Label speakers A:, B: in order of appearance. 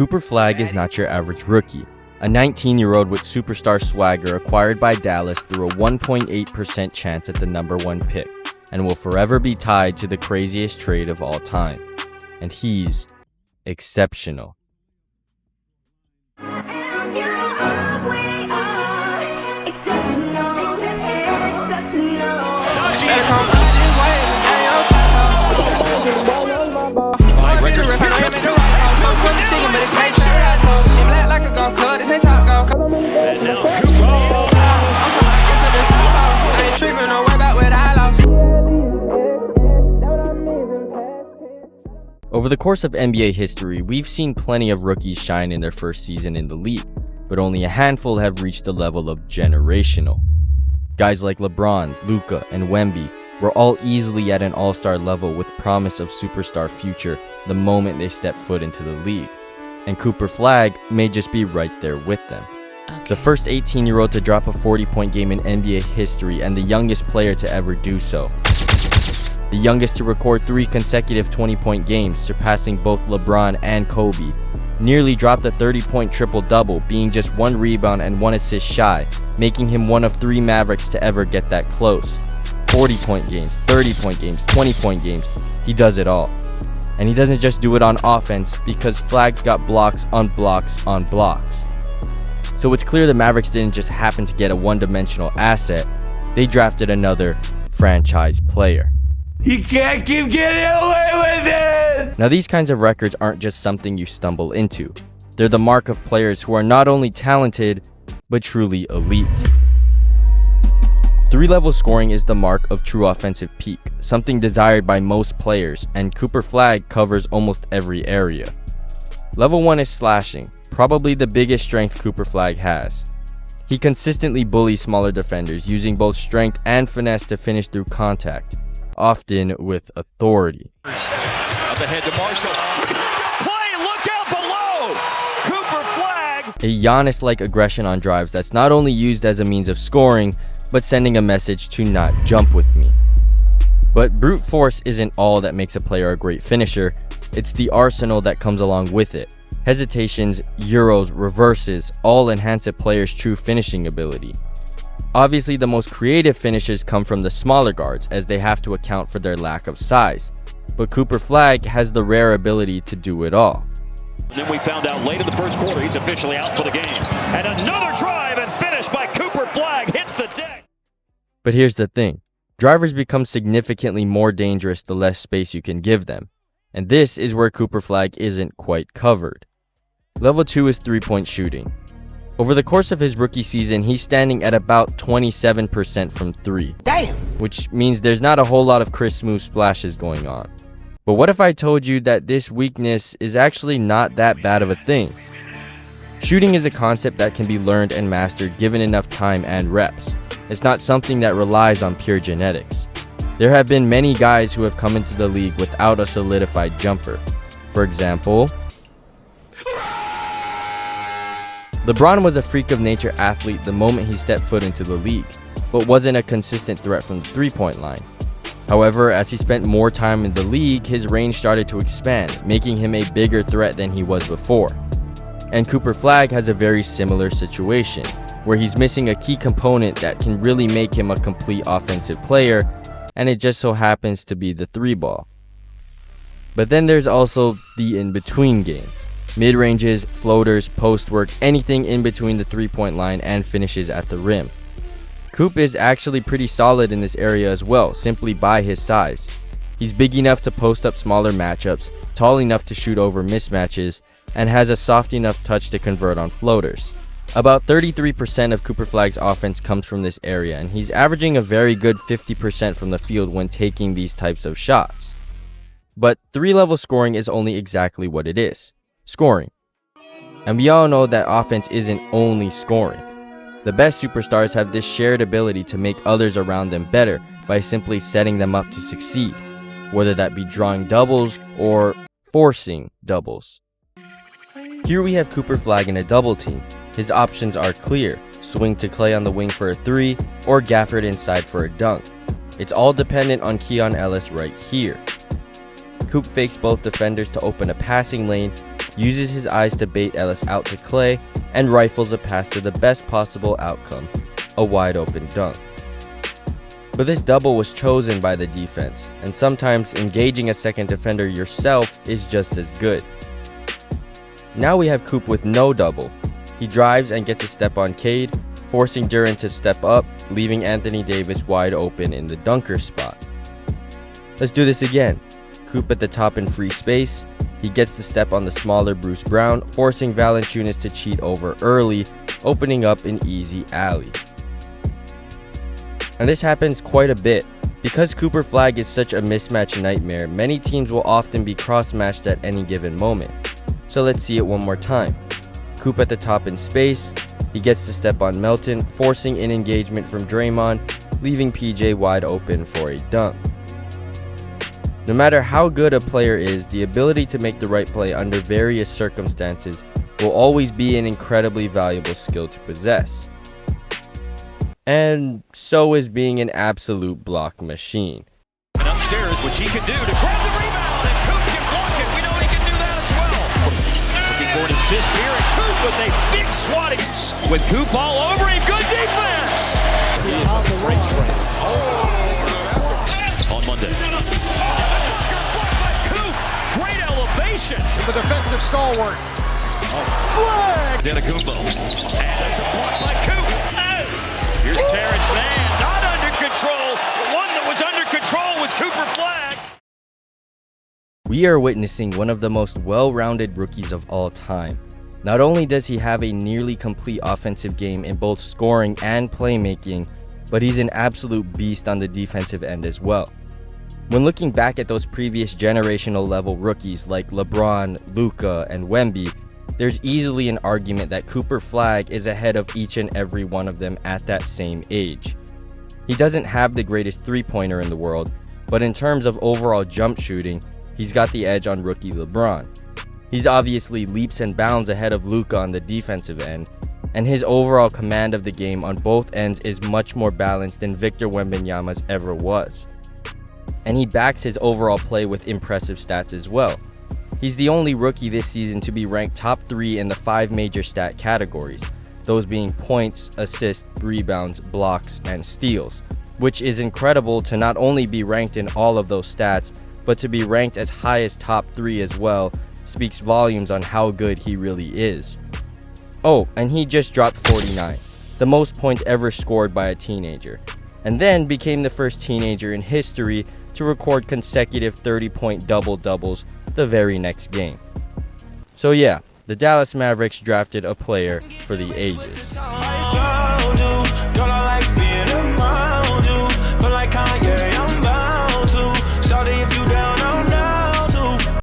A: Cooper Flagg is not your average rookie, a 19-year-old with superstar swagger acquired by Dallas through a 1.8% chance at the #1 pick, and will forever be tied to the craziest trade of all time. And he's exceptional. Over the course of NBA history, we've seen plenty of rookies shine in their first season in the league, but only a handful have reached the level of generational. Guys like LeBron, Luka, and Wemby were all easily at an all-star level with promise of superstar future the moment they step foot into the league. And Cooper Flagg may just be right there with them.
B: Okay.
A: The first 18-year-old to drop a 40-point game in NBA history and the youngest player to ever do so. The youngest to record 3 consecutive 20-point games, surpassing both LeBron and Kobe. Nearly dropped a 30-point triple-double, being just 1 rebound and 1 assist shy, making him one of 3 Mavericks to ever get that close. 40-point games, 30-point games, 20-point games, he does it all. And he doesn't just do it on offense, because Flagg's got blocks on blocks on blocks. So it's clear the Mavericks didn't just happen to get a one-dimensional asset, they drafted another franchise player.
C: You can't keep getting away with it!
A: Now these kinds of records aren't just something you stumble into. They're the mark of players who are not only talented, but truly elite. 3-level scoring is the mark of true offensive peak, something desired by most players, and Cooper Flagg covers almost every area. Level 1 is slashing, probably the biggest strength Cooper Flagg has. He consistently bullies smaller defenders, using both strength and finesse to finish through contact, often with authority.
D: Up ahead to Marshall. Play, look out below! Cooper Flagg!
A: A Giannis-like aggression on drives that's not only used as a means of scoring, but sending a message to not jump with me. But brute force isn't all that makes a player a great finisher, it's the arsenal that comes along with it. Hesitations, euros, reverses, all enhance a player's true finishing ability. Obviously, the most creative finishes come from the smaller guards, as they have to account for their lack of size. But Cooper Flagg has the rare ability to do it all.
D: Then we found out late in the first quarter he's officially out for the game. And another drive and finish by Cooper Flagg hits the deck.
A: But here's the thing. Drivers become significantly more dangerous the less space you can give them. And this is where Cooper Flagg isn't quite covered. Level 2 is 3-point shooting. Over the course of his rookie season, he's standing at about 27% from 3.
B: Damn!
A: Which means there's not a whole lot of crisp smooth splashes going on. But what if I told you that this weakness is actually not that bad of a thing? Shooting is a concept that can be learned and mastered given enough time and reps. It's not something that relies on pure genetics. There have been many guys who have come into the league without a solidified jumper. For example, LeBron was a freak of nature athlete the moment he stepped foot into the league, but wasn't a consistent threat from the 3-point line. However, as he spent more time in the league, his range started to expand, making him a bigger threat than he was before. And Cooper Flagg has a very similar situation, where he's missing a key component that can really make him a complete offensive player, and it just so happens to be the 3-ball. But then there's also the in-between game. Mid-ranges, floaters, post work, anything in between the 3-point line and finishes at the rim. Coop is actually pretty solid in this area as well, simply by his size. He's big enough to post up smaller matchups, tall enough to shoot over mismatches, and has a soft enough touch to convert on floaters. About 33% of Cooper Flagg's offense comes from this area, and he's averaging a very good 50% from the field when taking these types of shots. But 3-level scoring is only exactly what it is. Scoring. And we all know that offense isn't only scoring. The best superstars have this shared ability to make others around them better by simply setting them up to succeed, whether that be drawing doubles or forcing doubles. Here we have Cooper Flagg in a double team. His options are clear: swing to Clay on the wing for a 3 or Gafford inside for a dunk. It's all dependent on Keon Ellis right here. Coop fakes both defenders to open a passing lane, uses his eyes to bait Ellis out to Clay, and rifles a pass to the best possible outcome, a wide open dunk. But this double was chosen by the defense, and sometimes engaging a second defender yourself is just as good. Now we have Coop with no double. He drives and gets a step on Cade, forcing Duren to step up, leaving Anthony Davis wide open in the dunker spot. Let's do this again. Coop at the top in free space. He gets to step on the smaller Bruce Brown, forcing Valanciunas to cheat over early, opening up an easy alley. And this happens quite a bit. Because Cooper Flagg is such a mismatch nightmare, many teams will often be cross-matched at any given moment. So let's see it one more time. Coop at the top in space. He gets to step on Melton, forcing an engagement from Draymond, leaving PJ wide open for a dunk. No matter how good a player is, the ability to make the right play under various circumstances will always be an incredibly valuable skill to possess. And so is being an absolute block machine.
D: And upstairs, which he can do to grab the rebound, and Coop can block it. We know he can do that as well. Looking for an assist here, and Coop with a big swatting. With Coop all over him, good defense. He is a freight train. On Monday. Great elevation.
B: The defensive stalwart.
D: Flagg. Antetokounmpo. And there's a block by Coop. Here's Terrence Mann, not under control. The one that was under control was Cooper Flagg.
A: We are witnessing one of the most well-rounded rookies of all time. Not only does he have a nearly complete offensive game in both scoring and playmaking, but he's an absolute beast on the defensive end as well. When looking back at those previous generational level rookies like LeBron, Luka, and Wemby, there's easily an argument that Cooper Flagg is ahead of each and every one of them at that same age. He doesn't have the greatest three-pointer in the world, but in terms of overall jump shooting, he's got the edge on rookie LeBron. He's obviously leaps and bounds ahead of Luka on the defensive end, and his overall command of the game on both ends is much more balanced than Victor Wembanyama's ever was. And he backs his overall play with impressive stats as well. He's the only rookie this season to be ranked top 3 in the 5 major stat categories, those being points, assists, rebounds, blocks, and steals, which is incredible to not only be ranked in all of those stats, but to be ranked as high as top 3 as well speaks volumes on how good he really is. Oh, and he just dropped 49, the most points ever scored by a teenager, and then became the first teenager in history to record consecutive 30-point double-doubles the very next game. So yeah, the Dallas Mavericks drafted a player for the ages.